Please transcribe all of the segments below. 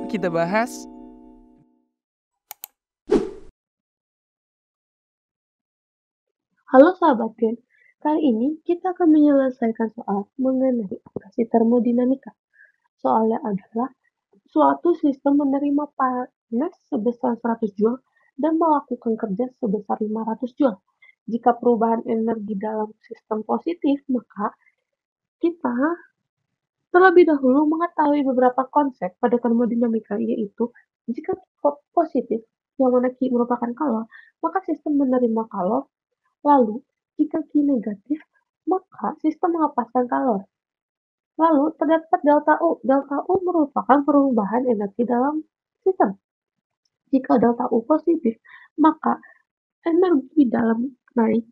kita bahas. Halo sahabat Gen, kali ini kita akan menyelesaikan soal mengenai operasi termodinamika. Soalnya adalah suatu sistem menerima panas sebesar 100 Joule dan melakukan kerja sebesar 500 Joule. Jika perubahan energi dalam sistem positif, maka kita terlebih dahulu mengetahui beberapa konsep pada termodinamika, yaitu jika positif, yang mana Q merupakan kalor, maka sistem menerima kalor. Lalu, jika Q negatif, maka sistem melepaskan kalor. Lalu, terdapat delta U. Delta U merupakan perubahan energi dalam sistem. Jika delta U positif, maka energi dalam naik.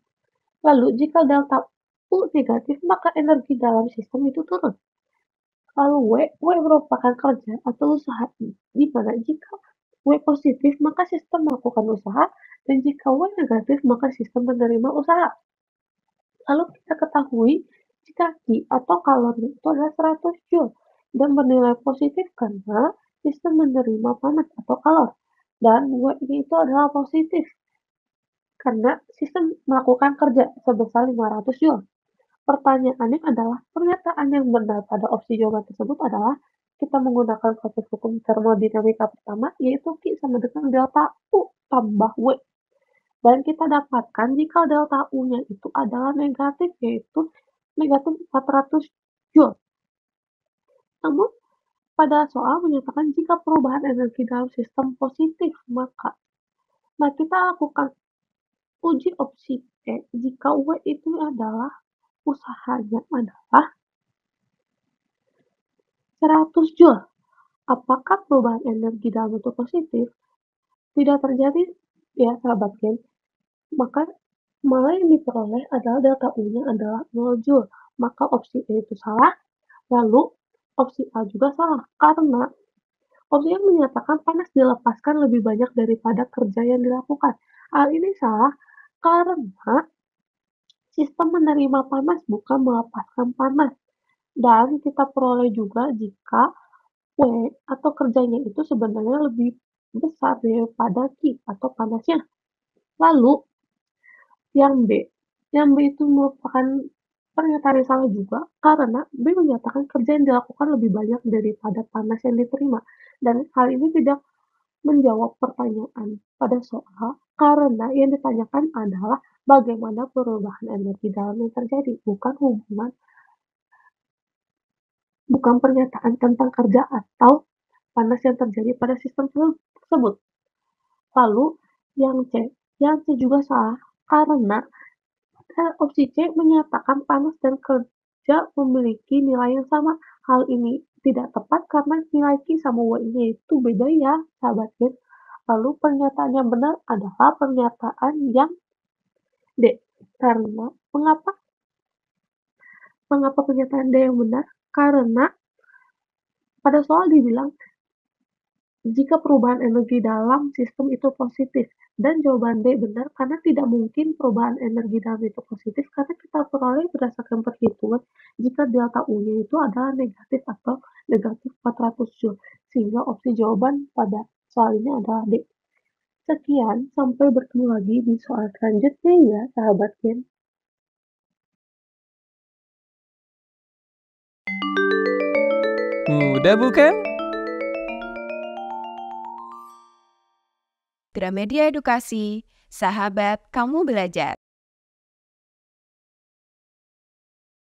Lalu, jika delta U negatif, maka energi dalam sistem itu turun. Lalu W merupakan kerja atau usaha, di mana jika W positif, maka sistem melakukan usaha, dan jika W negatif, maka sistem menerima usaha. Lalu kita ketahui jika Q atau kalornya itu adalah 100 Joule dan bernilai positif karena sistem menerima panas atau kalor, dan W-nya itu adalah positif karena sistem melakukan kerja sebesar 500 Joule. Pertanyaannya adalah, pernyataan yang benar pada opsi jawaban tersebut adalah kita menggunakan proses hukum termodinamika pertama, yaitu Q sama dengan delta U tambah W. Dan kita dapatkan jika delta U-nya itu adalah negatif, yaitu negatif 400 Joule. Namun, pada soal menyatakan jika perubahan energi dalam sistem positif, maka kita lakukan uji opsi E jika W itu adalah usahanya adalah 100 Joule. Apakah perubahan energi dalam bentuk positif? Tidak terjadi ya sahabat Gen. Maka malah yang diperoleh adalah delta U-nya adalah 0 Joule. Maka opsi E itu salah. Lalu opsi A juga salah karena opsi yang menyatakan panas dilepaskan lebih banyak daripada kerja yang dilakukan. Hal ini salah karena sistem menerima panas bukan melepaskan panas. Dan kita peroleh juga jika W atau kerjanya itu sebenarnya lebih besar daripada Q atau panasnya. Lalu yang B itu merupakan pernyataan yang salah juga karena B menyatakan kerja yang dilakukan lebih banyak daripada panas yang diterima, dan hal ini tidak menjawab pertanyaan pada soal karena yang ditanyakan adalah bagaimana perubahan energi dalam yang terjadi, bukan pernyataan tentang kerja atau panas yang terjadi pada sistem tersebut. Lalu yang C juga salah karena opsi C menyatakan panas dan kerja memiliki nilai yang sama. Hal ini tidak tepat karena nilai Q sama W-nya itu beda ya, sahabat guys. Lalu pernyataan yang benar adalah pernyataan yang D. Karena mengapa pernyataan D yang benar? Karena pada soal dibilang jika perubahan energi dalam sistem itu positif, dan jawaban D benar karena tidak mungkin perubahan energi dalam itu positif karena kita peroleh berdasarkan perhitungan jika delta U-nya itu adalah negatif atau negatif 400 Joule, sehingga opsi jawaban pada soal ini adalah D. Sekian, sampai bertemu lagi di soal selanjutnya ya sahabat Gen. Mudah bukan? Gramedia Edukasi, sahabat kamu belajar.